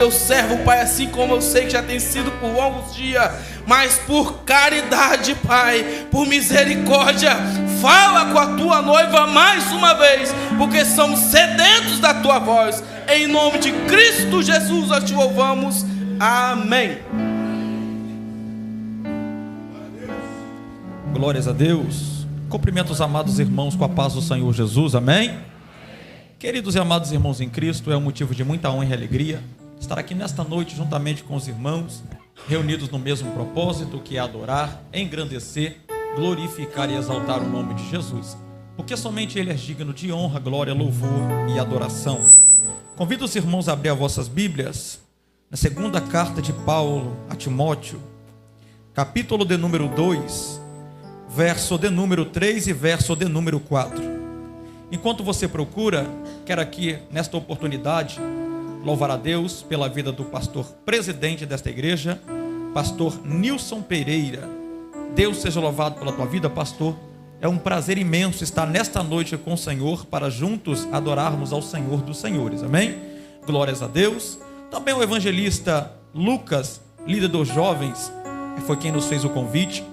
Teu servo, Pai, assim como eu sei que já tem sido por longos dias, mas por caridade, Pai, por misericórdia, fala com a tua noiva mais uma vez, porque somos sedentos da tua voz. Em nome de Cristo Jesus nós te louvamos. Amém. Glórias a Deus. Cumprimento os amados irmãos com a paz do Senhor Jesus. Amém. Queridos e amados irmãos em Cristo, é um motivo de muita honra e alegria estar aqui nesta noite juntamente com os irmãos, reunidos no mesmo propósito, que é adorar, engrandecer, glorificar e exaltar o nome de Jesus, porque somente Ele é digno de honra, glória, louvor e adoração. Convido os irmãos a abrir as vossas Bíblias na segunda carta de Paulo a Timóteo, capítulo de número 2, verso de número 3 e verso de número 4. Enquanto você procura, quero aqui nesta oportunidade louvar a Deus pela vida do pastor presidente desta igreja, pastor Nilson Pereira. Deus seja louvado pela tua vida, pastor. É um prazer imenso estar nesta noite com o Senhor para juntos adorarmos ao Senhor dos Senhores. Amém? Glórias a Deus. Também o evangelista Lucas, líder dos jovens, foi quem nos fez o convite.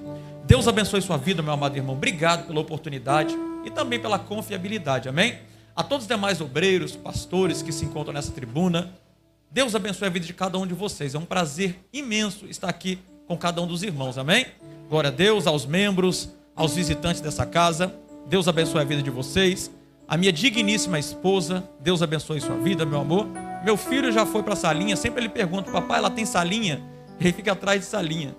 Deus abençoe sua vida, meu amado irmão. Obrigado pela oportunidade e também pela confiabilidade. Amém? A todos os demais obreiros, pastores que se encontram nessa tribuna, Deus abençoe a vida de cada um de vocês. É um prazer imenso estar aqui com cada um dos irmãos, amém? Glória a Deus, aos membros, aos visitantes dessa casa. Deus abençoe a vida de vocês. A minha digníssima esposa, Deus abençoe sua vida, meu amor. Meu filho já foi para a salinha, sempre ele pergunta: papai, ela tem salinha? Ele fica atrás de salinha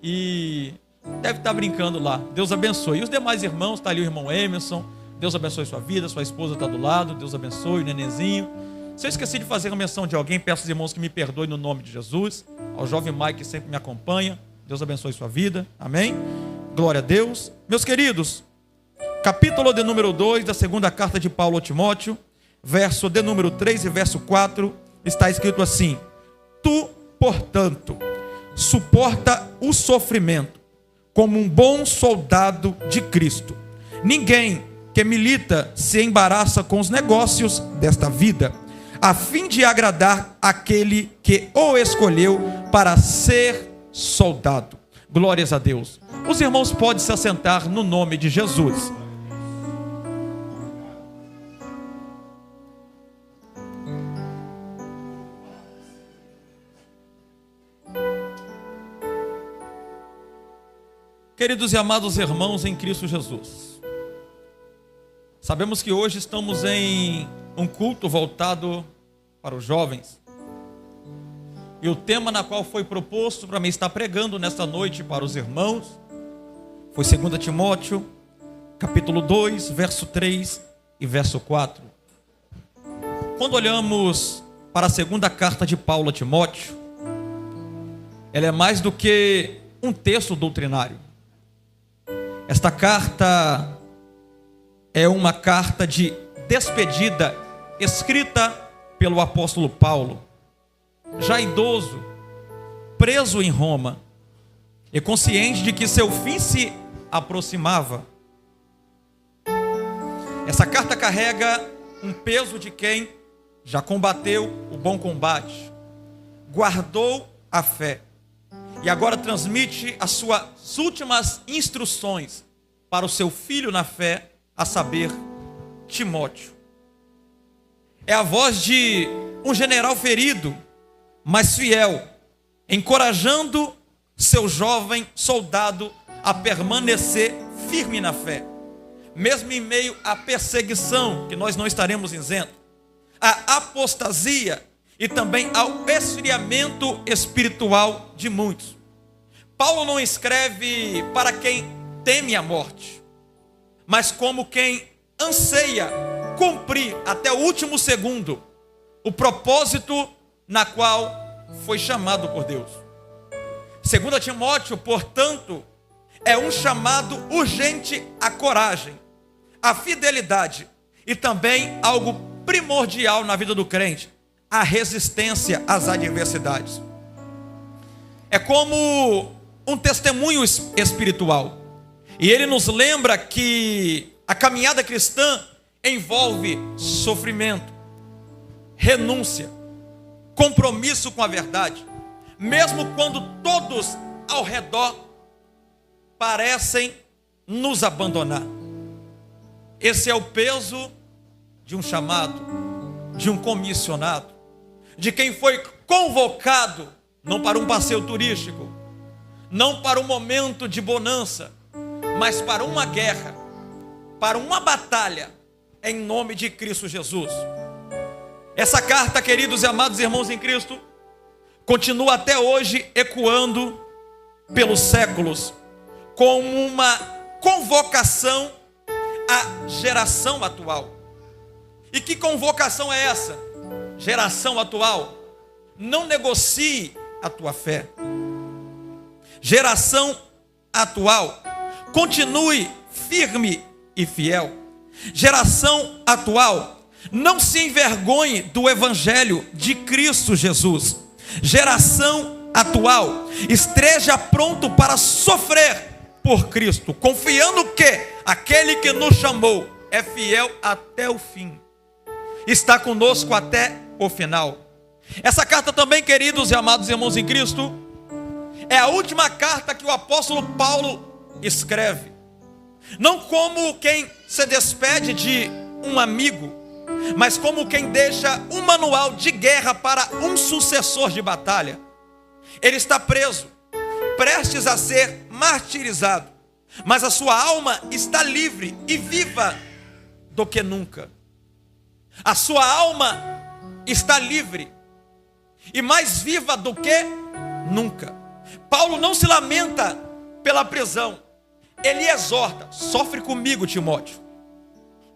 e deve estar brincando lá. Deus abençoe. E os demais irmãos, está ali o irmão Emerson. Deus abençoe sua vida, sua esposa está do lado. Deus abençoe, o nenenzinho. Se eu esqueci de fazer uma menção de alguém, peço aos irmãos que me perdoem no nome de Jesus. Ao jovem Mike que sempre me acompanha, Deus abençoe sua vida, amém? Glória a Deus. Meus queridos, capítulo de número 2 da segunda carta de Paulo a Timóteo, verso de número 3 e verso 4, está escrito assim: tu, portanto, suporta o sofrimento como um bom soldado de Cristo. Ninguém que milita se embaraça com os negócios desta vida, a fim de agradar aquele que o escolheu para ser soldado. Glórias a Deus. Os irmãos podem se assentar no nome de Jesus. Queridos e amados irmãos em Cristo Jesus, sabemos que hoje estamos em um culto voltado para os jovens. E o tema na qual foi proposto para mim estar pregando nesta noite para os irmãos foi 2 Timóteo, capítulo 2, verso 3 e verso 4. Quando olhamos para a segunda carta de Paulo a Timóteo, ela é mais do que um texto doutrinário. Esta carta é uma carta de despedida escrita pelo apóstolo Paulo, já idoso, preso em Roma, e consciente de que seu fim se aproximava. Essa carta carrega um peso de quem já combateu o bom combate, guardou a fé, e agora transmite as suas últimas instruções para o seu filho na fé, a saber, Timóteo. É a voz de um general ferido, mas fiel, encorajando seu jovem soldado a permanecer firme na fé, mesmo em meio à perseguição, que nós não estaremos isentos, à apostasia e também ao esfriamento espiritual de muitos. Paulo não escreve para quem teme a morte, mas como quem anseia cumprir até o último segundo o propósito na qual foi chamado por Deus. 2 Timóteo, portanto, é um chamado urgente à coragem, à fidelidade e também algo primordial na vida do crente, a resistência às adversidades. É como um testemunho espiritual, e ele nos lembra que a caminhada cristã envolve sofrimento, renúncia, compromisso com a verdade, mesmo quando todos ao redor parecem nos abandonar. Esse é o peso de um chamado, de um comissionado, de quem foi convocado não para um passeio turístico, não para um momento de bonança, mas para uma guerra, para uma batalha em nome de Cristo Jesus. Essa carta, queridos e amados irmãos em Cristo, continua até hoje ecoando pelos séculos como uma convocação à geração atual. E que convocação é essa? Geração atual, não negocie a tua fé. Geração atual, continue firme e fiel. Geração atual, não se envergonhe do evangelho de Cristo Jesus. Geração atual, esteja pronto para sofrer por Cristo, confiando que aquele que nos chamou é fiel até o fim, está conosco até o final. Essa carta também, queridos e amados irmãos em Cristo, é a última carta que o apóstolo Paulo escreve, não como quem se despede de um amigo, mas como quem deixa um manual de guerra para um sucessor de batalha. Ele está preso, prestes a ser martirizado, mas a sua alma está livre e viva do que nunca. A sua alma está livre e mais viva do que nunca. Paulo não se lamenta pela prisão, ele exorta: sofre comigo, Timóteo,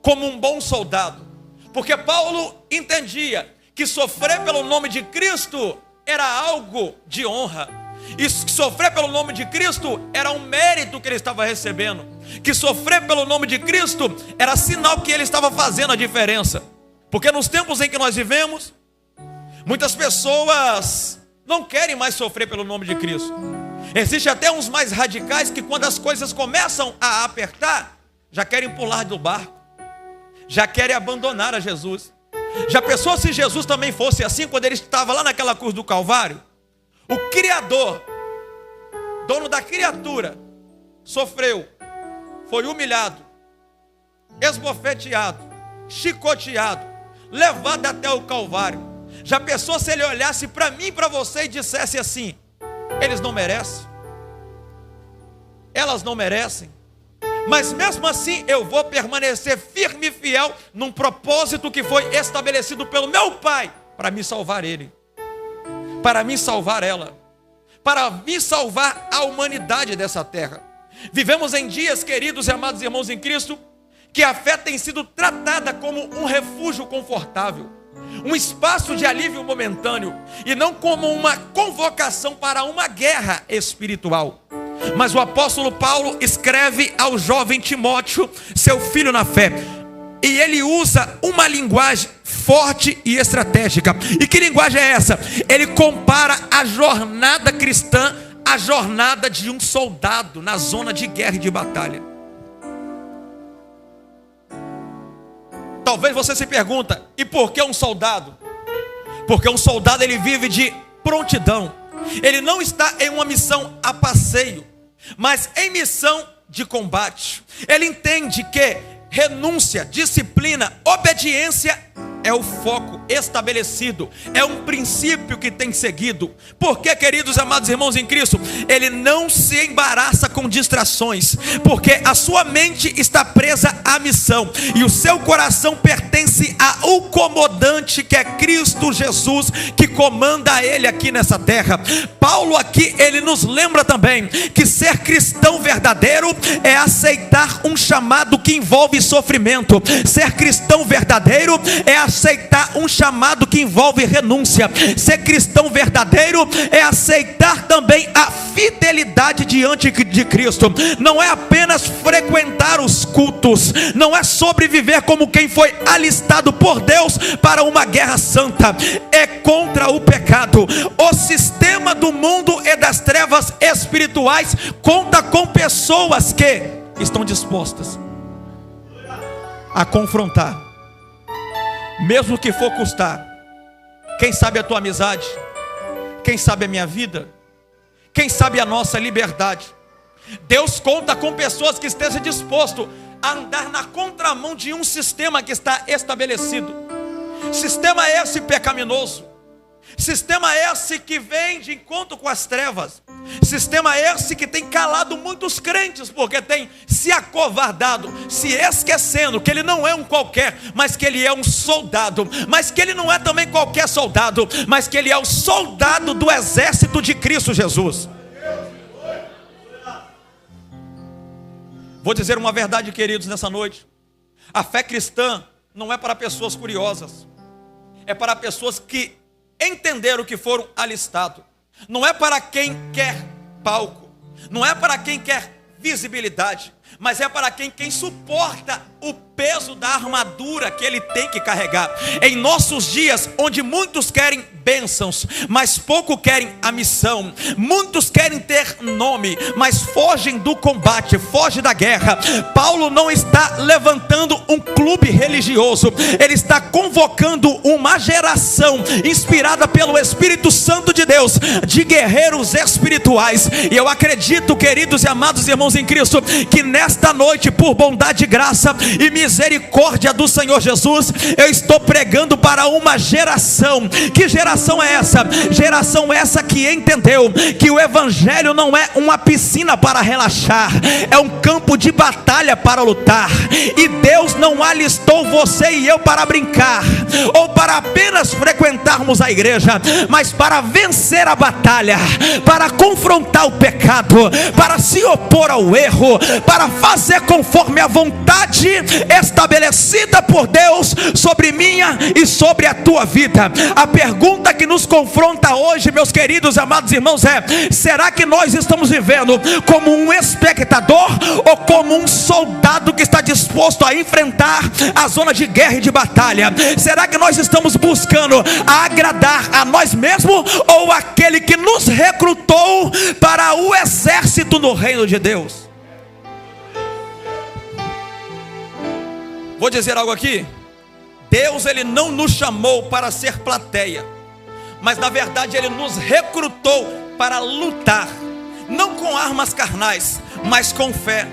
como um bom soldado, porque Paulo entendia que sofrer pelo nome de Cristo era algo de honra, e sofrer pelo nome de Cristo era um mérito que ele estava recebendo, que sofrer pelo nome de Cristo era sinal que ele estava fazendo a diferença. Porque nos tempos em que nós vivemos, muitas pessoas não querem mais sofrer pelo nome de Cristo. Existem até uns mais radicais que, quando as coisas começam a apertar, já querem pular do barco, já querem abandonar a Jesus. Já pensou se Jesus também fosse assim quando ele estava lá naquela cruz do Calvário? O Criador, dono da criatura, sofreu, foi humilhado, esbofeteado, chicoteado, levado até o Calvário. Já pensou se ele olhasse para mim e para você e dissesse assim: eles não merecem, elas não merecem, mas mesmo assim eu vou permanecer firme e fiel num propósito que foi estabelecido pelo meu Pai, para me salvar ele, para me salvar ela, para me salvar a humanidade dessa terra. Vivemos em dias, queridos e amados irmãos em Cristo, que a fé tem sido tratada como um refúgio confortável, um espaço de alívio momentâneo, e não como uma convocação para uma guerra espiritual. Mas o apóstolo Paulo escreve ao jovem Timóteo, seu filho na fé, e ele usa uma linguagem forte e estratégica. E que linguagem é essa? Ele compara a jornada cristã à jornada de um soldado na zona de guerra e de batalha. Talvez você se pergunta: e por que um soldado? Porque um soldado, ele vive de prontidão. Ele não está em uma missão a passeio, mas em missão de combate. Ele entende que renúncia, disciplina, obediência é o foco estabelecido, é um princípio que tem seguido. Porque, queridos amados irmãos em Cristo, ele não se embaraça com distrações, porque a sua mente está presa à missão, e o seu coração pertence ao comandante, que é Cristo Jesus, que comanda ele aqui nessa terra. Paulo aqui, ele nos lembra também que ser cristão verdadeiro é aceitar um chamado que envolve sofrimento. Ser cristão verdadeiro é aceitar um chamado que envolve renúncia. Ser cristão verdadeiro é aceitar também a fidelidade diante de Cristo. Não é apenas frequentar os cultos, não é sobreviver como quem foi alistado por Deus para uma guerra santa, é contra o pecado. O sistema do mundo e das trevas espirituais conta com pessoas que estão dispostas a confrontar, mesmo que for custar Quem sabe a tua amizade? Quem sabe a minha vida? Quem sabe a nossa liberdade? Deus conta com pessoas que estejam dispostos a andar na contramão de um sistema que está estabelecido. Sistema esse pecaminoso. Sistema esse que vem de encontro com as trevas. Sistema esse que tem calado muitos crentes, porque tem se acovardado, se esquecendo que ele não é um qualquer, mas que ele é um soldado. Mas que ele não é também qualquer soldado, mas que ele é o soldado do exército de Cristo Jesus. Vou dizer uma verdade, queridos, nessa noite. A fé cristã não é para pessoas curiosas, é para pessoas que entenderam que foram alistados. Não é para quem quer palco, não é para quem quer visibilidade, mas é para quem suporta o peso da armadura que ele tem que carregar. Em nossos dias, onde muitos querem bênçãos, mas pouco querem a missão. Muitos querem ter nome, mas fogem do combate, fogem da guerra. Paulo não está levantando um clube religioso, ele está convocando uma geração inspirada pelo Espírito Santo de Deus, de guerreiros espirituais. E eu acredito, queridos e amados irmãos em Cristo, que nesta noite, por bondade, graça e misericórdia do Senhor Jesus, eu estou pregando para uma geração. Que geração é essa? Geração essa que entendeu que o evangelho não é uma piscina para relaxar, é um campo de batalha para lutar. E Deus não alistou você e eu para brincar, ou para apenas frequentarmos a igreja, mas para vencer a batalha, para confrontar o pecado, para se opor ao erro, para fazer conforme a vontade estabelecida por Deus sobre minha e sobre a tua vida. A pergunta que nos confronta hoje, meus queridos amados irmãos, é: será que nós estamos vivendo como um espectador ou como um soldado que está disposto a enfrentar a zona de guerra e de batalha? Será que nós estamos buscando agradar a nós mesmos ou aquele que nos recrutou para o exército no reino de Deus? Vou dizer algo aqui. Deus, ele não nos chamou para ser plateia, mas na verdade ele nos recrutou para lutar, não com armas carnais, mas com fé,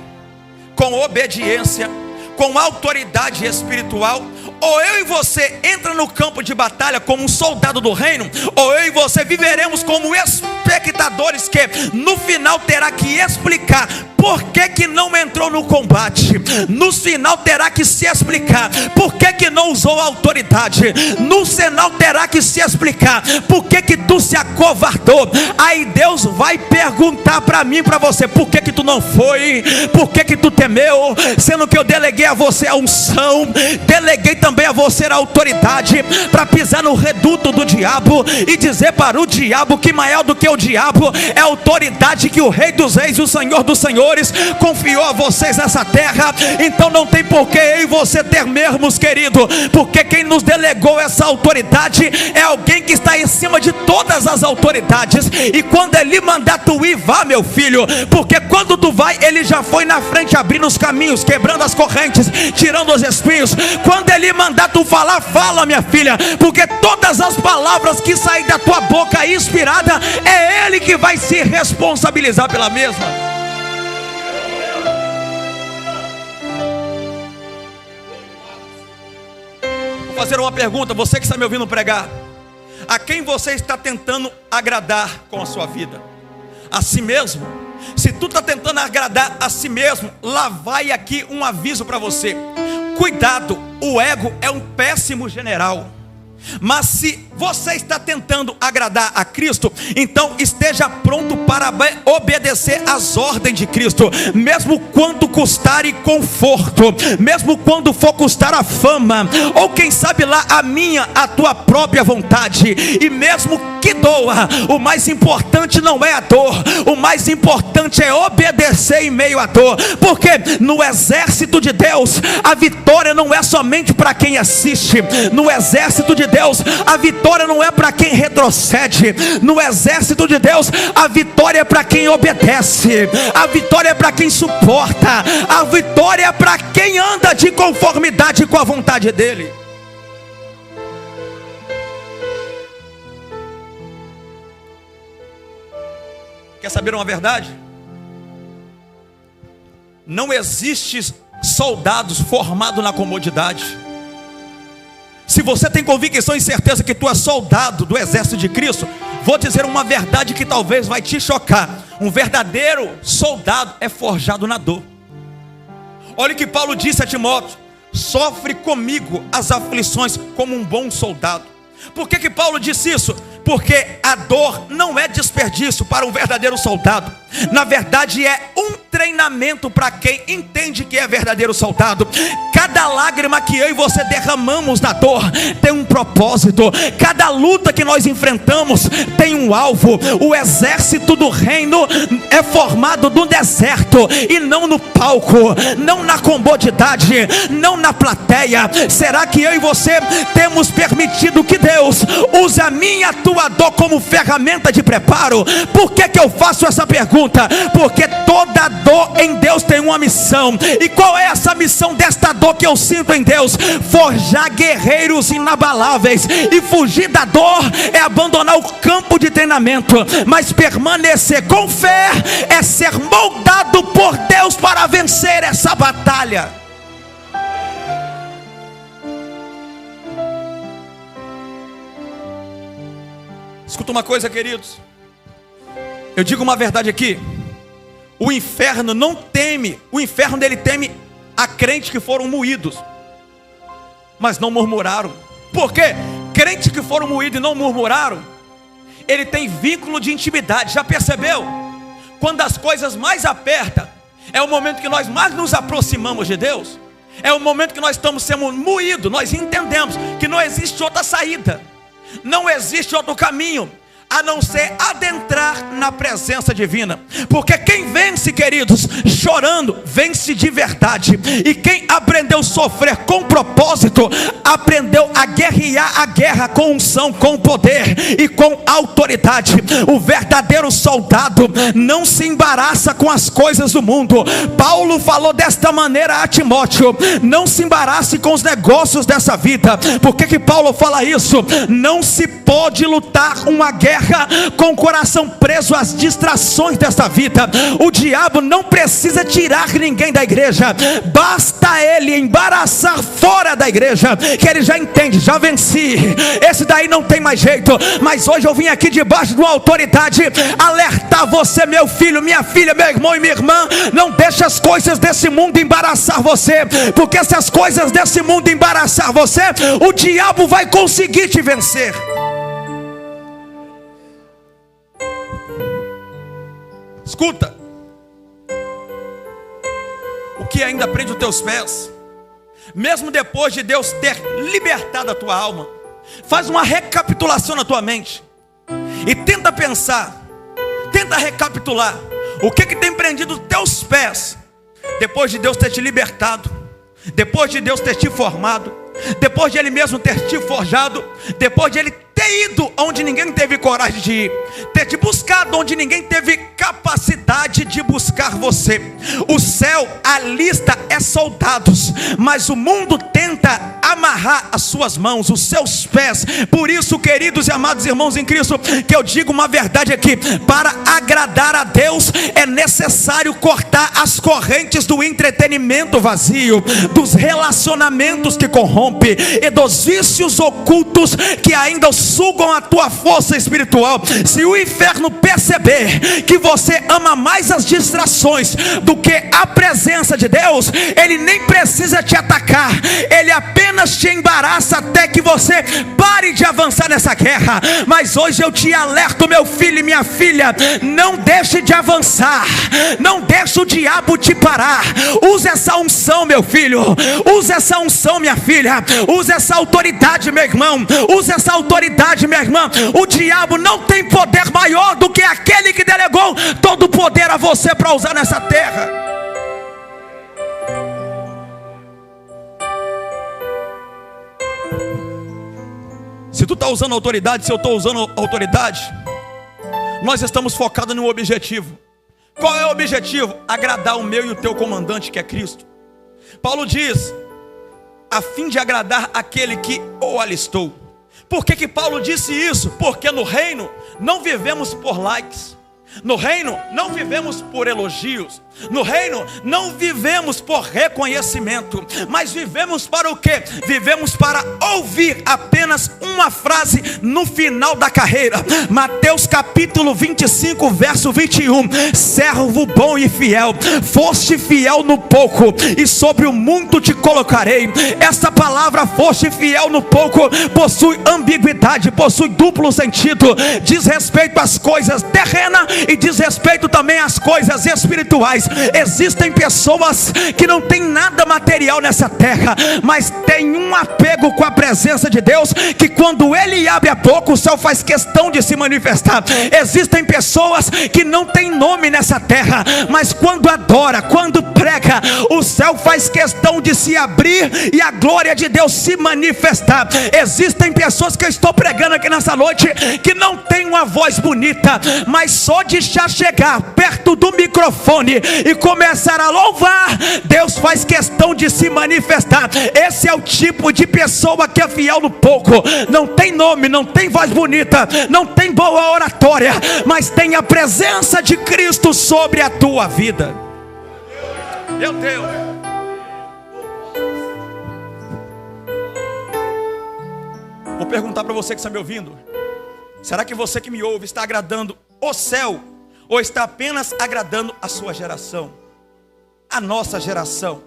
com obediência, com autoridade espiritual. Ou eu e você entra no campo de batalha como um soldado do reino, ou eu e você viveremos como espectadores que no final terá que explicar por que não entrou no combate. No final terá que se explicar por que não usou a autoridade. No final terá que se explicar por que tu se acovardou. Aí Deus vai perguntar para mim, para você: por que tu não foi? Por que tu temeu? Sendo que eu deleguei a você a unção, deleguei também a você a autoridade para pisar no reduto do diabo e dizer para o diabo que maior do que o diabo é a autoridade que o Rei dos Reis e o Senhor dos Senhores confiou a vocês nessa terra. Então não tem porquê eu e você temermos, querido, porque quem nos delegou essa autoridade é alguém que está em cima de todas as autoridades. E quando ele mandar tu ir, vá, meu filho, porque quando tu vai, ele já foi na frente abrindo os caminhos, quebrando as correntes, tirando os espinhos. Quando ele mandar tu falar, fala, minha filha, porque todas as palavras que saem da tua boca inspirada, é ele que vai se responsabilizar pela mesma. Vou fazer uma pergunta, você que está me ouvindo pregar: a quem você está tentando agradar com a sua vida? A si mesmo? Se tu está tentando agradar a si mesmo, lá vai aqui um aviso para você: cuidado, o ego é um péssimo general. Mas se você está tentando agradar a Cristo, então esteja pronto para obedecer às ordens de Cristo, mesmo quando custar conforto, mesmo quando for custar a fama, ou quem sabe lá a tua própria vontade. E mesmo que doa, o mais importante não é a dor, o mais importante é obedecer em meio à dor, porque no exército de Deus, a vitória não é somente para quem assiste. No exército de Deus, a vitória não é para quem retrocede. No exército de Deus, a vitória é para quem obedece. A vitória é para quem suporta. A vitória é para quem anda de conformidade com a vontade dele. Quer saber uma verdade? Não existe soldados formados na comodidade. Se você tem convicção e certeza que tu és soldado do exército de Cristo, vou dizer uma verdade que talvez vai te chocar. Um verdadeiro soldado é forjado na dor. Olha o que Paulo disse a Timóteo: sofre comigo as aflições como um bom soldado. Por que Paulo disse isso? Porque a dor não é desperdício para um verdadeiro soldado. Na verdade é um treinamento para quem entende que é verdadeiro soldado. Cada lágrima que eu e você derramamos na dor tem um propósito. Cada luta que nós enfrentamos tem um alvo. O exército do reino é formado no deserto e não no palco, não na comodidade, não na plateia. Será que eu e você temos permitido que Deus use a minha e a tua dor como ferramenta de preparo? Por que eu faço essa pergunta? Porque toda dor em Deus tem uma missão. E qual é essa missão desta dor que eu sinto em Deus? Forjar guerreiros inabaláveis. E fugir da dor é abandonar o campo de treinamento, mas permanecer com fé é ser moldado por Deus para vencer essa batalha. Escuta uma coisa, queridos. Eu digo uma verdade aqui. O inferno não teme. O inferno dele teme a crentes que foram moídos, mas não murmuraram. Por quê? Crentes que foram moídos e não murmuraram, ele tem vínculo de intimidade. Já percebeu? Quando as coisas mais apertam, é o momento que nós mais nos aproximamos de Deus. É o momento que nós estamos sendo moídos. Nós entendemos que não existe outra saída, não existe outro caminho a não ser adentrar na presença divina. Porque quem vence, queridos, chorando, vence de verdade. E quem aprendeu a sofrer com propósito, aprendeu a guerrear a guerra com unção, com poder e com autoridade. O verdadeiro soldado não se embaraça com as coisas do mundo. Paulo falou desta maneira a Timóteo: não se embarace com os negócios dessa vida. Por que Paulo fala isso? Não se pode lutar uma guerra com o coração preso às distrações desta vida. O diabo não precisa tirar ninguém da igreja, basta ele embaraçar fora da igreja, que ele já entende: já venci, esse daí não tem mais jeito. Mas hoje eu vim aqui debaixo de uma autoridade alertar você, meu filho, minha filha, meu irmão e minha irmã: não deixe as coisas desse mundo embaraçar você, porque se as coisas desse mundo embaraçar você, o diabo vai conseguir te vencer. Escuta, o que ainda prende os teus pés, mesmo depois de Deus ter libertado a tua alma, faz uma recapitulação na tua mente e tenta pensar, tenta recapitular o que tem prendido os teus pés, depois de Deus ter te libertado, depois de Deus ter te formado, depois de Ele mesmo ter te forjado, depois de Ele ter ido onde ninguém teve coragem de ir, ter te buscado onde ninguém teve capacidade de buscar você. O céu alista soldados, mas o mundo tenta amarrar as suas mãos, os seus pés. Por isso, queridos e amados irmãos em Cristo, que eu digo uma verdade aqui: para agradar a Deus é necessário cortar as correntes do entretenimento vazio, dos relacionamentos que corrompem e dos vícios ocultos que ainda sugam a tua força espiritual. Se o inferno perceber que você ama mais as distrações do que a presença de Deus, ele nem precisa te atacar, ele apenas te embaraça até que você pare de avançar nessa guerra. Mas hoje eu te alerto, meu filho e minha filha: não deixe de avançar, não deixe o diabo te parar. Use essa unção, meu filho, use essa unção, minha filha, use essa autoridade, meu irmão, use essa autoridade, minha irmã. O diabo não tem poder maior do que aquele que delegou todo o poder a você para usar nessa terra. Se tu está usando autoridade, se eu estou usando autoridade, nós estamos focados no objetivo. Qual é o objetivo? Agradar o meu e o teu comandante, que é Cristo. Paulo diz: a fim de agradar aquele que o alistou. Por que Paulo disse isso? Porque no reino não vivemos por likes, No reino não vivemos por elogios. No reino não vivemos por reconhecimento. Mas vivemos para o quê? Vivemos para ouvir apenas uma frase no final da carreira. Mateus capítulo 25, verso 21. Servo bom e fiel, foste fiel no pouco, e sobre o muito te colocarei. Essa palavra foste fiel no pouco possui ambiguidade, possui duplo sentido. Diz respeito às coisas terrenas e diz respeito também às coisas espirituais. Existem pessoas que não têm nada material nessa terra, mas tem um apego com a presença de Deus, que quando Ele abre a boca, o céu faz questão de se manifestar. Existem pessoas que não têm nome nessa terra, mas quando adora, quando prega, o céu faz questão de se abrir e a glória de Deus se manifestar. Existem pessoas que eu estou pregando aqui nessa noite, que não tem uma voz bonita, mas só de já chegar perto do microfone e começar a louvar, Deus faz questão de se manifestar. Esse é o tipo de pessoa que é fiel no pouco. Não tem nome, não tem voz bonita, não tem boa oratória, mas tem a presença de Cristo sobre a tua vida. Meu Deus. Vou perguntar para você que está me ouvindo: será que você que me ouve está agradando o céu, ou está apenas agradando a sua geração, a nossa geração?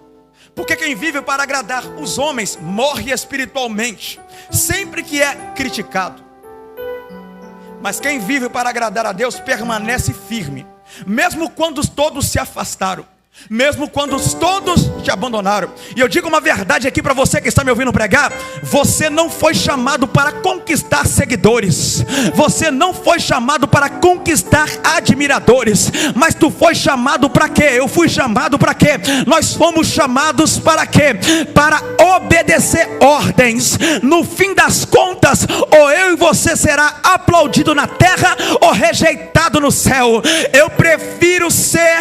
Porque quem vive para agradar os homens morre espiritualmente, sempre que é criticado. Mas quem vive para agradar a Deus permanece firme, mesmo quando todos se afastaram, mesmo quando todos te abandonaram. E eu digo uma verdade aqui para você que está me ouvindo pregar: você não foi chamado para conquistar seguidores, você não foi chamado para conquistar admiradores, mas tu foi chamado para quê? Eu fui chamado para quê? Nós fomos chamados para quê? Para obedecer ordens. No fim das contas, ou eu e você será aplaudido na terra ou rejeitado no céu. Eu prefiro ser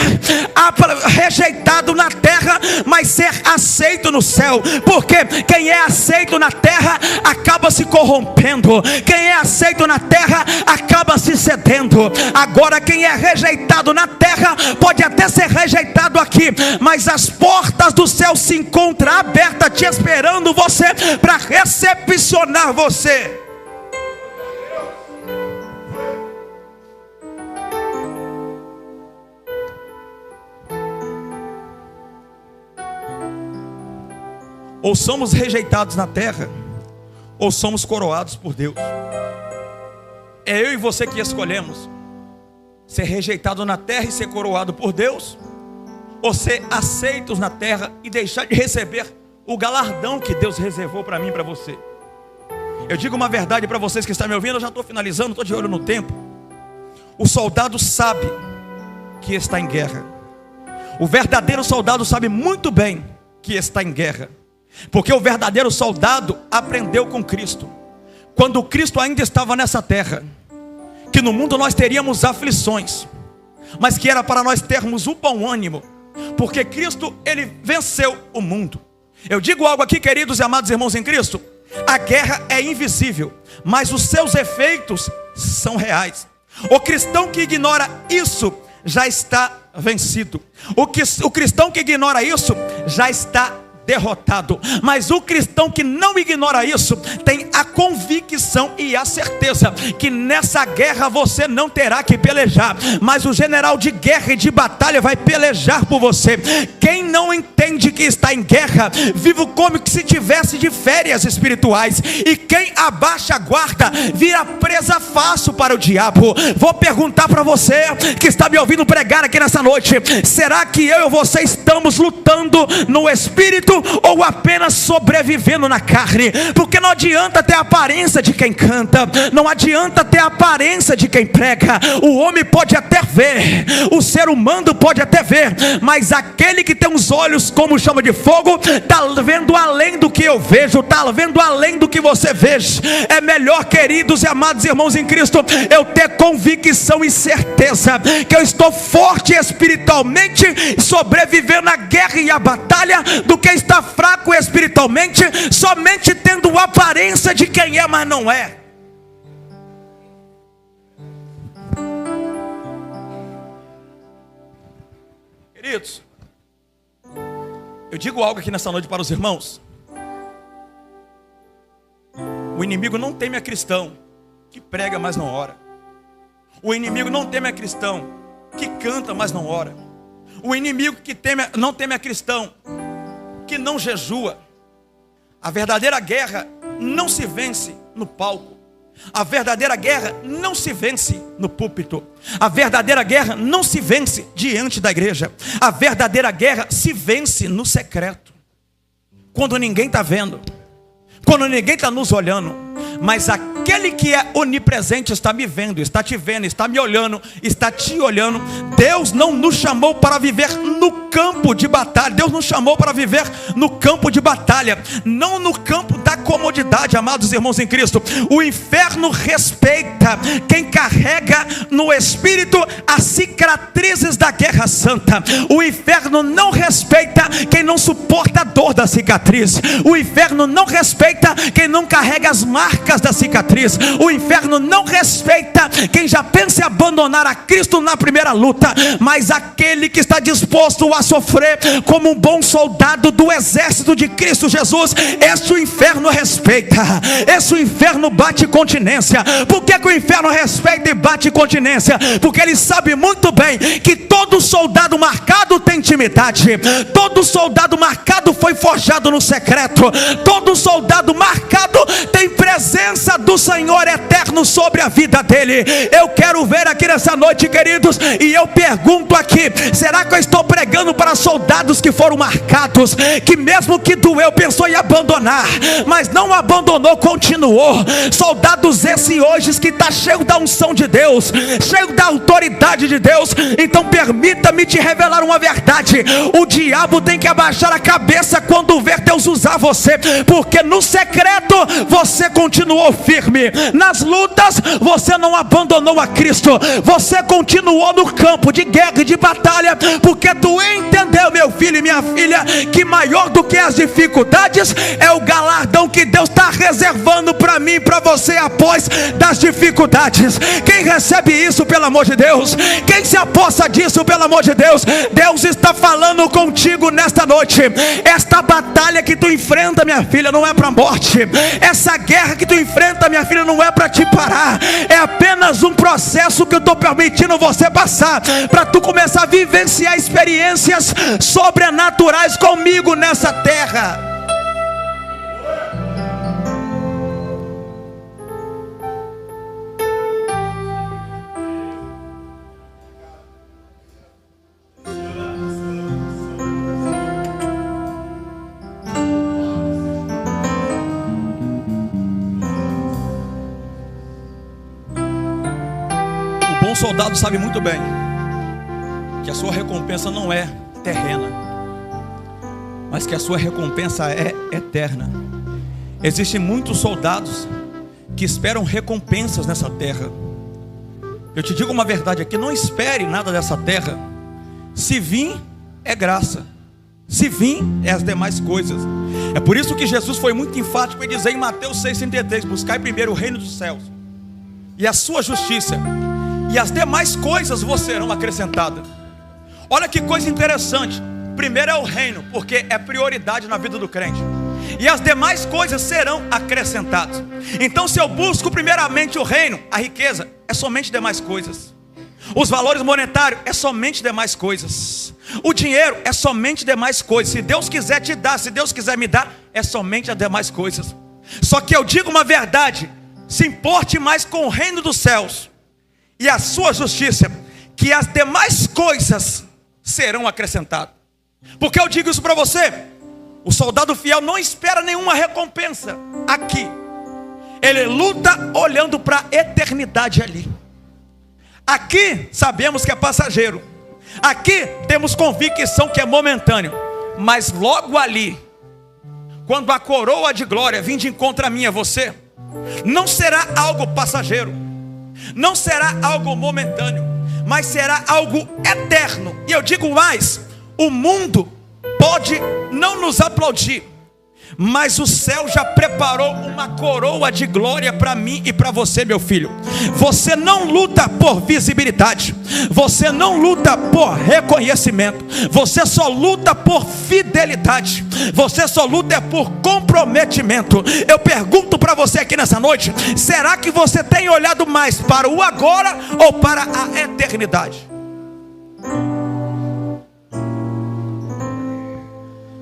rejeitado na terra, mas ser aceito no céu. Porque quem é aceito na terra acaba se corrompendo, quem é aceito na terra acaba se cedendo. Agora quem é rejeitado na terra pode até ser rejeitado aqui, mas as portas do céu se encontram abertas, te esperando você para recepcionar você. Ou somos rejeitados na terra, ou somos coroados por Deus. É eu e você que escolhemos ser rejeitado na terra e ser coroado por Deus, ou ser aceitos na terra e deixar de receber o galardão que Deus reservou para mim e para você. Eu digo uma verdade para vocês que estão me ouvindo, eu já estou finalizando, estou de olho no tempo. O soldado sabe que está em guerra. O verdadeiro soldado sabe muito bem que está em guerra, porque o verdadeiro soldado aprendeu com Cristo, quando Cristo ainda estava nessa terra, que no mundo nós teríamos aflições, mas que era para nós termos o bom ânimo, porque Cristo, Ele venceu o mundo. Eu digo algo aqui, queridos e amados irmãos em Cristo: a guerra é invisível, mas os seus efeitos são reais. O cristão que ignora isso já está vencido. O cristão que ignora isso já está derrotado. Mas o cristão que não ignora isso tem a convicção e a certeza que nessa guerra você não terá que pelejar, mas o general de guerra e de batalha vai pelejar por você. Quem não entende que está em guerra vive como se tivesse de férias espirituais, e quem abaixa a guarda vira presa fácil para o diabo. Vou perguntar para você que está me ouvindo pregar aqui nessa noite: será que eu e você estamos lutando no espírito ou apenas sobrevivendo na carne? Porque não adianta ter a aparência de quem canta, não adianta ter a aparência de quem prega. O homem pode até ver, o ser humano pode até ver, mas aquele que tem os olhos como chama de fogo está vendo além do que eu vejo, está vendo além do que você vê. É melhor, queridos e amados irmãos em Cristo, eu ter convicção e certeza que eu estou forte espiritualmente, sobreviver na guerra e a batalha, do que está fraco espiritualmente, somente tendo a aparência de quem é, mas não é. Queridos, eu digo algo aqui nessa noite para os irmãos. O inimigo não teme a cristão que prega, mas não ora. O inimigo não teme a cristão que canta, mas não ora. O inimigo não teme a cristão que não jejua. A verdadeira guerra não se vence no palco. A verdadeira guerra não se vence no púlpito. A verdadeira guerra não se vence diante da igreja. A verdadeira guerra se vence no secreto, quando ninguém está vendo, quando ninguém está nos olhando, mas aquele que é onipresente está me vendo, está te vendo, está me olhando, está te olhando. Deus não nos chamou para viver no campo de batalha. Deus nos chamou para viver no campo de batalha, não no campo da comodidade, amados irmãos em Cristo. O inferno respeita quem carrega no espírito as cicatrizes da guerra santa. O inferno não respeita quem não suporta a dor da cicatriz. O inferno não respeita quem não carrega as marcas da cicatriz. O inferno não respeita quem já pensa em abandonar a Cristo na primeira luta, mas aquele que está disposto a sofrer como um bom soldado do exército de Cristo Jesus, esse o inferno respeita, esse o inferno bate continência. Por que o inferno respeita e bate continência? Porque ele sabe muito bem que todo soldado marcado tem intimidade, todo soldado marcado foi forjado no secreto, todo soldado marcado tem presença do Senhor eterno sobre a vida dele. Eu quero ver aqui nessa noite, queridos, e eu pergunto aqui: será que eu estou pregando para soldados que foram marcados, que mesmo que doeu, pensou em abandonar, mas não abandonou, continuou? Soldados esse hoje que está cheio da unção de Deus, cheio da autoridade de Deus. Então permita-me te revelar uma verdade: o diabo tem que abaixar a cabeça quando ver Deus usar você, porque no secreto você continuou firme, nas lutas você não abandonou a Cristo, você continuou no campo de guerra e de batalha, porque tu entendeu, meu filho e minha filha, que maior do que as dificuldades é o galardão que Deus está reservando para mim e para você após das dificuldades. Quem recebe isso, pelo amor de Deus? Quem se apossa disso, pelo amor de Deus? Deus está falando contigo nesta noite. Esta batalha que tu enfrenta, minha filha, não é para a morte. Essa guerra que tu enfrenta, minha filha, não é para te parar. É apenas um processo que eu estou permitindo você passar, para tu começar a vivenciar experiências sobrenaturais comigo nessa terra. O soldado sabe muito bem que a sua recompensa não é terrena, mas que a sua recompensa é eterna. Existem muitos soldados que esperam recompensas nessa terra. Eu te digo uma verdade aqui: não espere nada dessa terra. Se vir, é graça. Se vir, é as demais coisas. É por isso que Jesus foi muito enfático em dizer em Mateus 6,33: buscai primeiro o reino dos céus e a sua justiça, e as demais coisas vos serão acrescentadas. Olha que coisa interessante: primeiro é o reino, porque é prioridade na vida do crente, e as demais coisas serão acrescentadas. Então, se eu busco primeiramente o reino, a riqueza é somente demais coisas, os valores monetários é somente demais coisas, o dinheiro é somente demais coisas. Se Deus quiser te dar, se Deus quiser me dar, é somente as demais coisas. Só que eu digo uma verdade: se importe mais com o reino dos céus e a sua justiça, que as demais coisas serão acrescentadas. Por que eu digo isso para você? O soldado fiel não espera nenhuma recompensa aqui. Ele luta olhando para a eternidade ali. Aqui sabemos que é passageiro. Aqui temos convicção que é momentâneo. Mas logo ali, quando a coroa de glória vir de encontro a mim e a você, não será algo passageiro, não será algo momentâneo, mas será algo eterno. E eu digo mais: o mundo pode não nos aplaudir, mas o céu já preparou uma coroa de glória para mim e para você, meu filho. Você não luta por visibilidade, você não luta por reconhecimento, você só luta por fidelidade, você só luta por comprometimento. Eu pergunto para você aqui nessa noite: será que você tem olhado mais para o agora ou para a eternidade?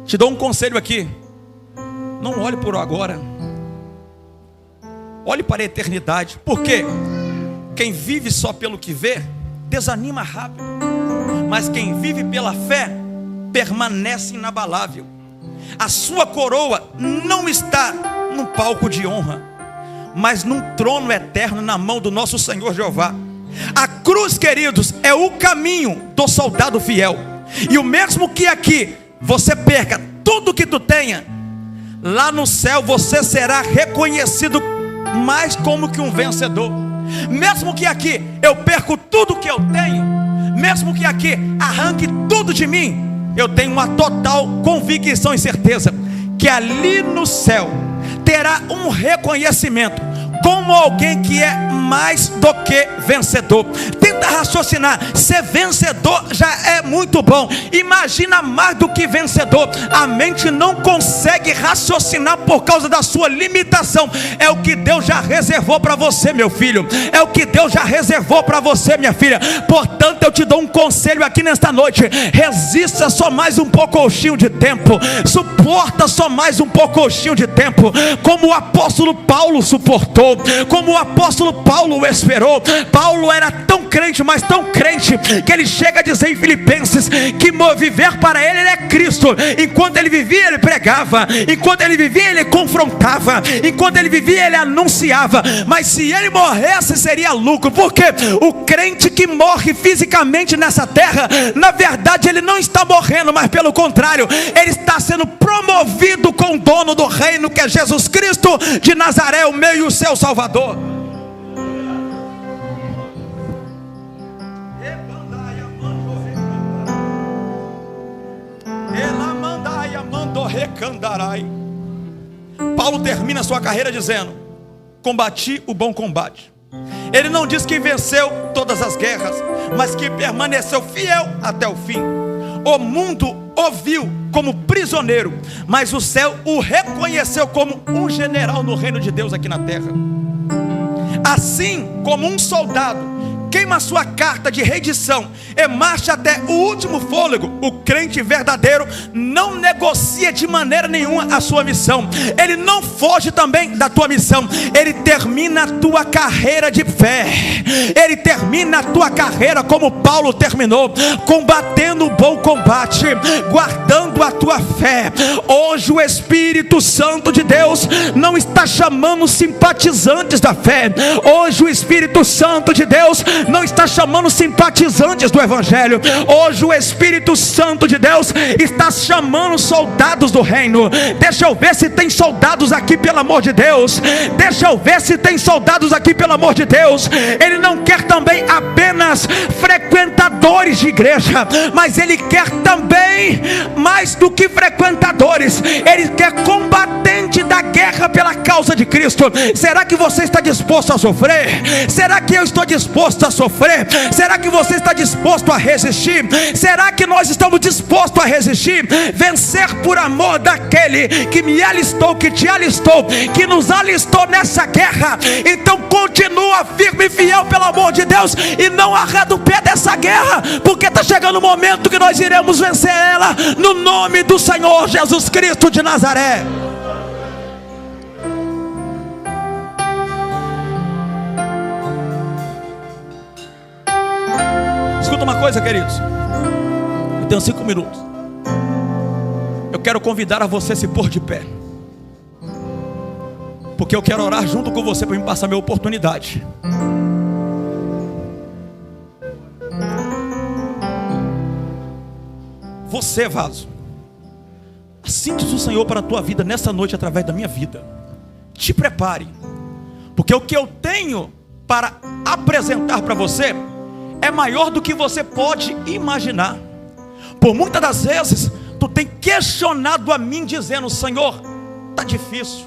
Te dou um conselho aqui: não olhe por agora, olhe para a eternidade. Por quê? Quem vive só pelo que vê, desanima rápido. Mas quem vive pela fé, permanece inabalável. A sua coroa não está num palco de honra, mas num trono eterno na mão do nosso Senhor Jeová. A cruz, queridos, é o caminho do soldado fiel. E o mesmo que aqui você perca tudo que tu tenha, lá no céu você será reconhecido mais como que um vencedor. Mesmo que aqui eu perco tudo que eu tenho, mesmo que aqui arranque tudo de mim, eu tenho uma total convicção e certeza que ali no céu terá um reconhecimento como alguém que é mais do que vencedor. Tenta raciocinar: ser vencedor já é muito bom, imagina mais do que vencedor. A mente não consegue raciocinar por causa da sua limitação. É o que Deus já reservou para você, meu filho, é o que Deus já reservou para você, minha filha. Portanto, eu te dou um conselho aqui nesta noite: resista só mais um pouquinho de tempo, suporta só mais um pouquinho de tempo, como o apóstolo Paulo suportou, como o apóstolo Paulo esperou. Paulo era tão crente, mas tão crente, que ele chega a dizer em Filipenses que viver para ele é Cristo. Enquanto ele vivia, ele pregava; enquanto ele vivia, ele confrontava; enquanto ele vivia, ele anunciava. Mas se ele morresse, seria lucro. Porque o crente que morre fisicamente nessa terra, na verdade ele não está morrendo, mas pelo contrário, ele está sendo promovido com o dono do reino, que é Jesus Cristo de Nazaré, o meu e o seu Salvador. Paulo termina sua carreira dizendo: combati o bom combate. Ele não diz que venceu todas as guerras, mas que permaneceu fiel até o fim. O mundo o viu como prisioneiro, mas o céu o reconheceu como um general no reino de Deus aqui na terra. Assim como um soldado queima sua carta de rendição e marcha até o último fôlego, o crente verdadeiro não negocia de maneira nenhuma a sua missão. Ele não foge também da tua missão. Ele termina a tua carreira de fé, ele termina a tua carreira como Paulo terminou, combatendo o bom combate, guardando a tua fé. Hoje o Espírito Santo de Deus não está chamando simpatizantes da fé. Hoje o Espírito Santo de Deus não está chamando simpatizantes do Evangelho. Hoje o Espírito Santo de Deus está chamando soldados do reino. Deixa eu ver se tem soldados aqui, pelo amor de Deus. Deixa eu ver se tem soldados aqui, pelo amor de Deus. Ele não quer também apenas frequentadores de igreja, mas ele quer também mais do que frequentadores. Ele quer combatente da guerra pela causa de Cristo. Será que você está disposto a sofrer? Será que eu estou disposto a sofrer? Será que você está disposto a resistir? Será que nós estamos dispostos a resistir? Vencer por amor daquele que me alistou, que te alistou, que nos alistou nessa guerra. Então continua firme e fiel, pelo amor de Deus, e não arreda o pé dessa guerra, porque está chegando o momento que nós iremos vencer ela, no nome do Senhor Jesus Cristo de Nazaré. Escuta uma coisa, queridos, eu tenho 5 minutos. Eu quero convidar a você a se pôr de pé, porque eu quero orar junto com você para me passar minha oportunidade. Você, vaso, assim diz o Senhor para a tua vida nessa noite, através da minha vida: te prepare, porque o que eu tenho para apresentar para você é maior do que você pode imaginar. Por muitas das vezes tu tem questionado a mim, dizendo: Senhor, está difícil,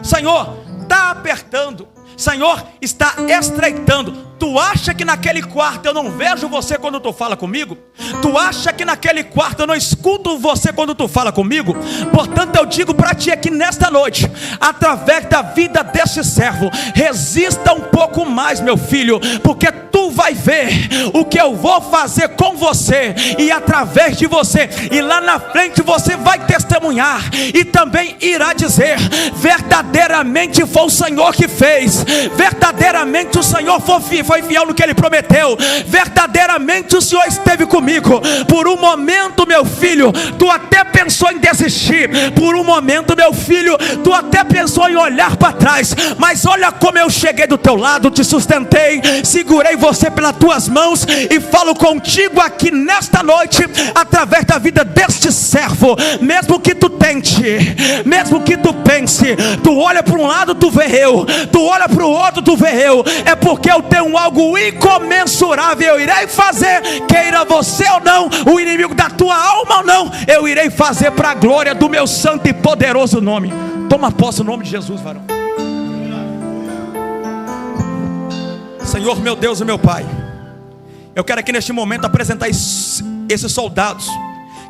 Senhor, está apertando, Senhor está estreitando. Tu acha que naquele quarto eu não vejo você quando tu fala comigo? Tu acha que naquele quarto eu não escuto você quando tu fala comigo? Portanto eu digo para ti aqui nesta noite, através da vida deste servo, resista um pouco mais, meu filho, porque tu vai ver o que eu vou fazer com você e através de você, e lá na frente você vai testemunhar e também irá dizer: verdadeiramente foi o Senhor que fez, verdadeiramente o Senhor foi fiel no que Ele prometeu, verdadeiramente o Senhor esteve comigo. Por um momento, meu filho, tu até pensou em desistir, por um momento, meu filho, tu até pensou em olhar para trás, mas olha como eu cheguei do teu lado, te sustentei, segurei você pelas tuas mãos e falo contigo aqui nesta noite, através da vida deste servo. Mesmo que tu tente, mesmo que tu pense, tu olha para um lado, tu vê eu, tu olha para o outro, tu vê eu, é porque eu tenho algo incomensurável, eu irei fazer, queira você ou não, o inimigo da tua alma ou não, eu irei fazer para a glória do meu santo e poderoso nome. Toma posse no nome de Jesus, varão. Senhor, meu Deus e meu Pai, eu quero aqui neste momento apresentar esses soldados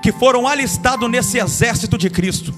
que foram alistados nesse exército de Cristo.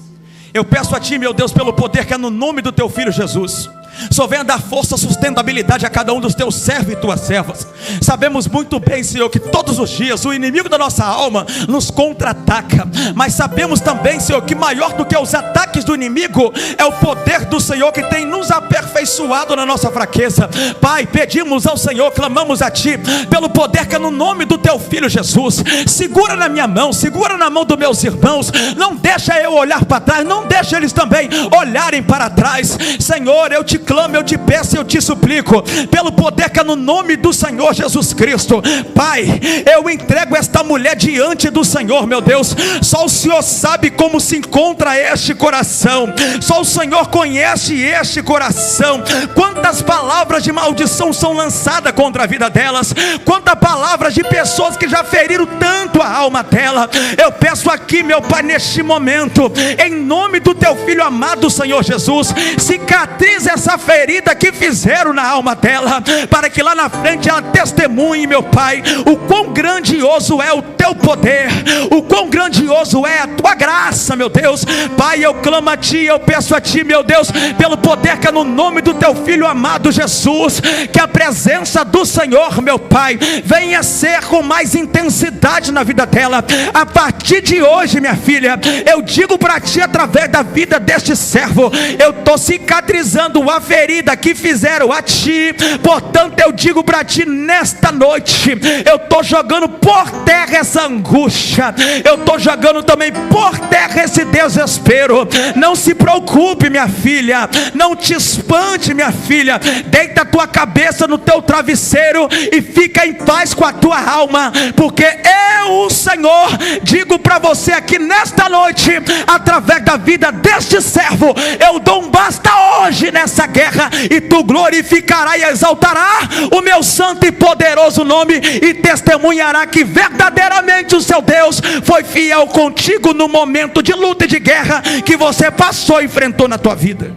Eu peço a Ti, meu Deus, pelo poder que é no nome do Teu Filho Jesus, só venha dar força, sustentabilidade a cada um dos teus servos e tuas servas. Sabemos muito bem, Senhor, que todos os dias o inimigo da nossa alma nos contra-ataca, mas sabemos também, Senhor, que maior do que os ataques do inimigo é o poder do Senhor que tem nos aperfeiçoado na nossa fraqueza. Pai, pedimos ao Senhor, clamamos a Ti pelo poder que é no nome do Teu Filho Jesus. Segura na minha mão, segura na mão dos meus irmãos, não deixa eu olhar para trás, não deixa eles também olharem para trás. Senhor, eu te clamo, eu te peço, eu te suplico, pelo poder que é no nome do Senhor Jesus Cristo. Pai, eu entrego esta mulher diante do Senhor, meu Deus. Só o Senhor sabe como se encontra este coração, só o Senhor conhece este coração. Quantas palavras de maldição são lançadas contra a vida delas, quantas palavras de pessoas que já feriram tanto a alma dela. Eu peço aqui, meu Pai, neste momento, em nome do Teu Filho amado, Senhor Jesus, cicatriza essa ferida que fizeram na alma dela, para que lá na frente ela testemunhe, meu Pai, o quão grandioso é o Teu poder, o quão grandioso é a Tua graça, meu Deus. Pai, eu clamo a Ti, eu peço a Ti, meu Deus, pelo poder que é no nome do Teu Filho amado Jesus, que a presença do Senhor, meu Pai, venha ser com mais intensidade na vida dela. A partir de hoje, minha filha, eu digo para Ti, através da vida deste servo, eu estou cicatrizando a ferida que fizeram a Ti. Portanto, eu digo para Ti nesta noite, eu estou jogando por terra essa angústia, eu estou jogando também por terra esse desespero. Não se preocupe, minha filha, não te espante, minha filha. Deita a tua cabeça no teu travesseiro e fica em paz com a tua alma, porque eu, o Senhor, digo para você aqui nesta noite, através da vida deste servo, eu dou um basta hoje nessa guerra, e tu glorificará e exaltará o meu santo e poderoso nome, e testemunhará que verdadeiramente o seu Deus foi fiel contigo no momento de luta e de guerra que você passou e enfrentou na tua vida.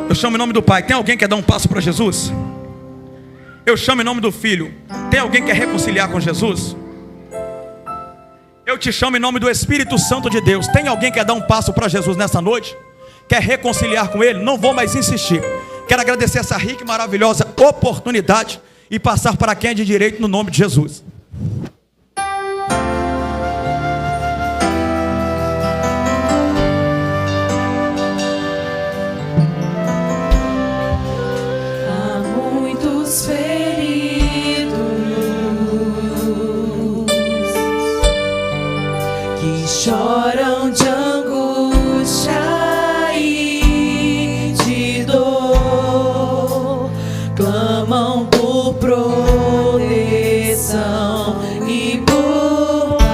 Eu chamo em nome do Pai. Tem alguém que quer dar um passo para Jesus? Eu chamo em nome do Filho. Tem alguém que quer reconciliar com Jesus? Eu te chamo em nome do Espírito Santo de Deus. Tem alguém que quer dar um passo para Jesus nessa noite? Quer reconciliar com Ele? Não vou mais insistir. Quero agradecer essa rica e maravilhosa oportunidade e passar para quem é de direito no nome de Jesus. Há muitos feridos que choram de angústia e de dor, clamam por proteção e por paz.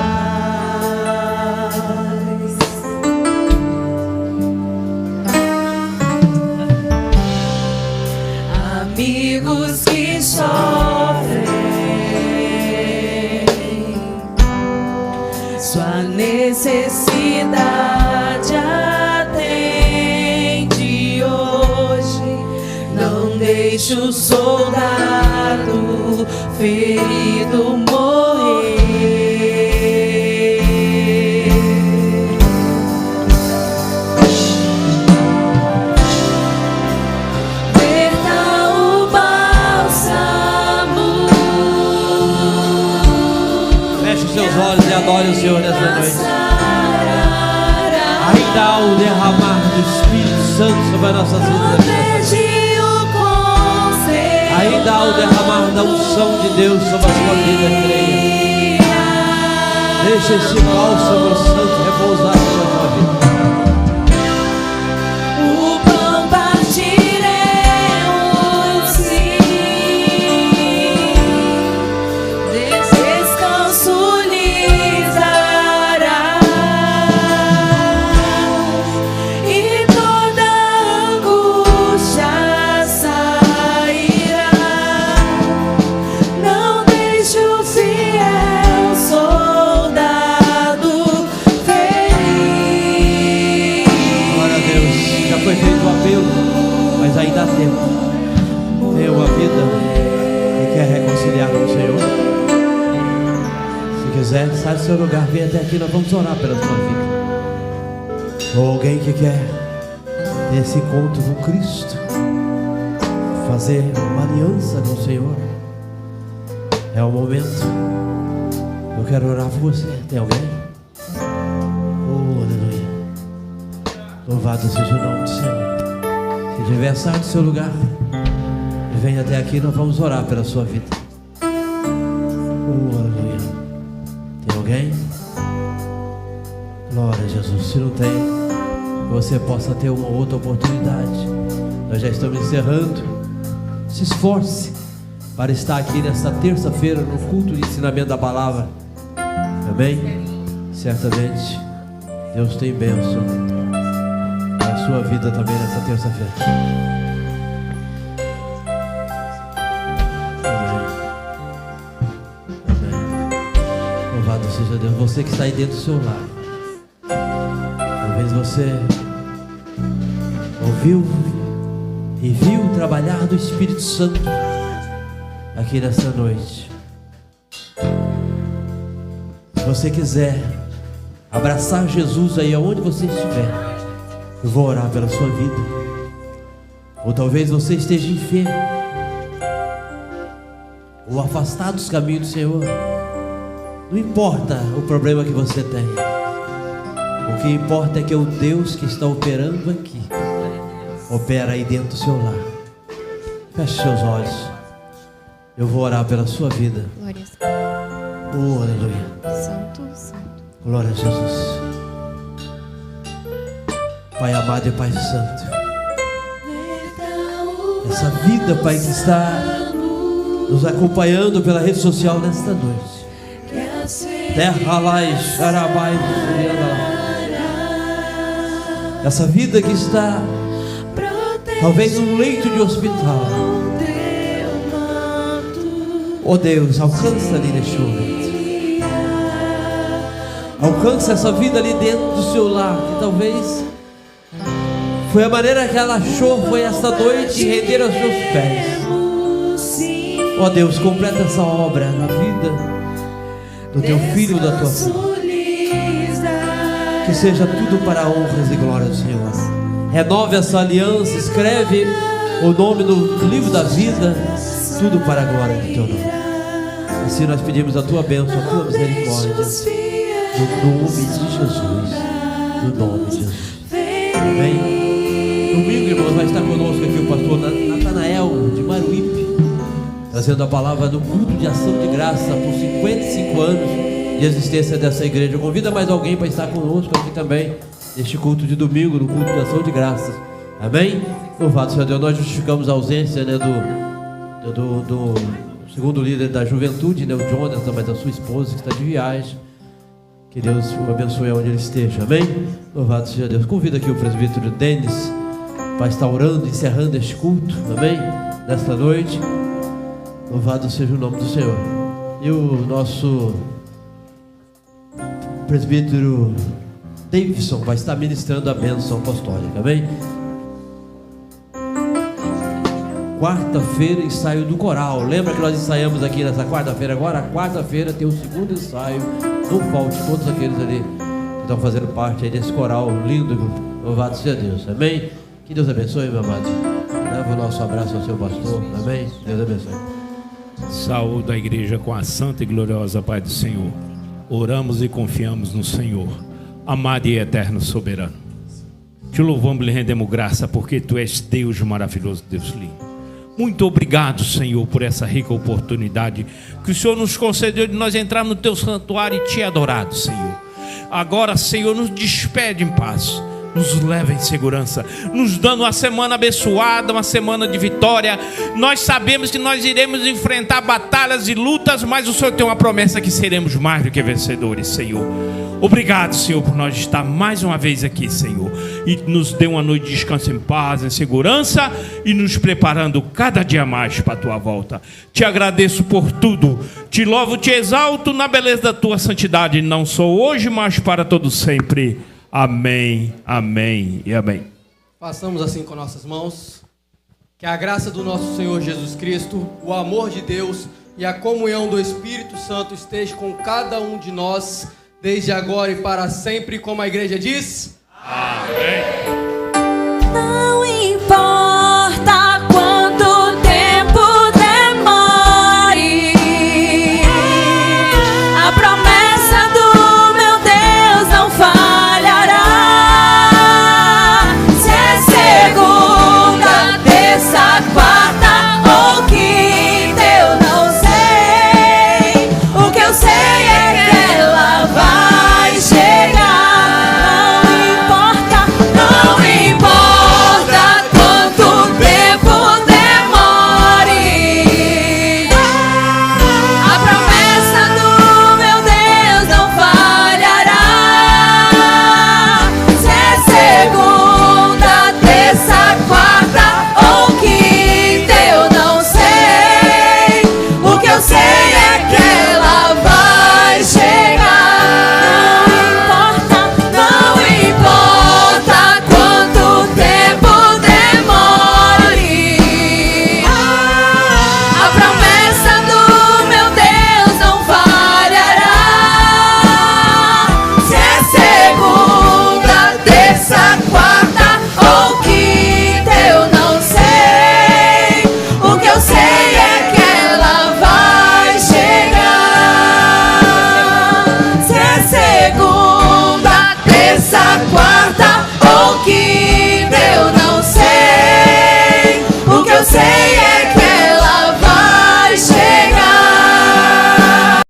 Amigos que sofrem, sua necessidade atende. deixe o soldado ferido morrer. Verta o bálsamo. Feche os seus olhos e adore o Senhor nessa noite. Ainda há o derramar do Espírito Santo sobre as nossas vidas. Ainda há o derramar da unção de Deus sobre a sua vida, creia. Deixa esse bálsamo santo repousar sobre a sua vida. O pão partiremos, sim. Descanso lhes dará. E toda angústia sairá. Não deixe o fiel soldado ferir. Glória a Deus. Já foi feito o apelo, mas ainda há tempo. Tem uma vida que quer reconciliar com o Senhor. Se quiser, sai do seu lugar, vem até aqui, nós vamos orar pela sua vida. Ou alguém que quer ter esse encontro com Cristo, fazer uma aliança com o Senhor. É o momento. Eu quero orar por você. Tem alguém? Oh, aleluia. Louvado seja o nome do Senhor. Se tiver, sai do seu lugar e vem até aqui, nós vamos orar pela sua vida. Oh, aleluia. Tem alguém? Glória a Jesus. Se não tem, que você possa ter uma outra oportunidade. Nós já estamos encerrando. Se esforce para estar aqui nesta terça-feira no culto de ensinamento da palavra. Amém? Certamente Deus tem bênção na sua vida também nessa terça-feira. Amém. Amém. Louvado seja Deus. Você que está aí dentro do seu lar, talvez você ouviu e viu o trabalhar do Espírito Santo aqui nessa noite. Se você quiser abraçar Jesus aí aonde você estiver, eu vou orar pela sua vida. Ou talvez você esteja enfermo ou afastado dos caminhos do Senhor. Não importa o problema que você tem. O que importa é que o Deus que está operando aqui opera aí dentro do seu lar. Feche seus olhos. Eu vou orar pela sua vida. Glória a Oh, aleluia. Deus. Santo, santo. Glória a Jesus. Pai amado e Pai santo, essa vida, Pai, que está nos acompanhando pela rede social nesta noite. Terra lá e xarabai, essa vida que está talvez num leito de hospital. Oh Deus, alcança ali neste momento. Alcança essa vida ali dentro do seu lar, que talvez foi a maneira que ela achou, foi esta noite render aos seus pés. Oh Deus, completa essa obra na vida do teu filho e da tua filha. Que seja tudo para a honra e glória do Senhor. Renove essa aliança, escreve o nome no livro da vida, tudo para a glória do teu nome. Assim nós pedimos a tua bênção, a tua misericórdia, no nome de Jesus, no nome de Jesus. Amém. Domingo, irmãos, vai estar conosco aqui o pastor Natanael de Maruípe, trazendo a palavra do culto de ação de graça por 55 anos de existência dessa igreja. Convida mais alguém para estar conosco aqui também, neste culto de domingo, no culto de ação de graças. Amém? Louvado seja Deus. Nós justificamos a ausência, né, do segundo líder da juventude, né, o Jonathan, mas a sua esposa que está de viagem. Que Deus o abençoe onde ele esteja. Amém? Louvado seja Deus. Convido aqui o presbítero Denis para estar orando, encerrando este culto. Amém? Nesta noite. Louvado seja o nome do Senhor. E o nosso presbítero Davidson vai estar ministrando a bênção apostólica. Amém? quarta-feira, ensaio do coral. Lembra que nós ensaiamos aqui nessa quarta-feira? Agora, quarta-feira, tem o segundo ensaio. Não falte todos aqueles ali que estão fazendo parte aí desse coral lindo. Louvado seja Deus, amém? Que Deus abençoe, meu amado. Leva o nosso abraço ao seu pastor, amém? Deus abençoe. Saúde a igreja com a santa e gloriosa paz do Senhor. Oramos e confiamos no Senhor, amado e eterno soberano. Te louvamos e lhe rendemos graça, porque Tu és Deus maravilhoso, Deus lindo. Muito obrigado, Senhor, por essa rica oportunidade que o Senhor nos concedeu de nós entrar no Teu santuário e Te adorar, Senhor. Agora, Senhor, nos despede em paz, nos leva em segurança, nos dando uma semana abençoada, uma semana de vitória. Nós sabemos que nós iremos enfrentar batalhas e lutas, mas o Senhor tem uma promessa que seremos mais do que vencedores, Senhor. Obrigado, Senhor, por nós estar mais uma vez aqui, Senhor, e nos dê uma noite de descanso em paz, em segurança, e nos preparando cada dia mais para a Tua volta. Te agradeço por tudo, te louvo, te exalto na beleza da Tua santidade, não só hoje, mas para todo sempre. Amém, amém e amém. Façamos assim com nossas mãos. Que a graça do nosso Senhor Jesus Cristo, o amor de Deus e a comunhão do Espírito Santo esteja com cada um de nós, desde agora e para sempre, como a igreja diz. Amém. Não importa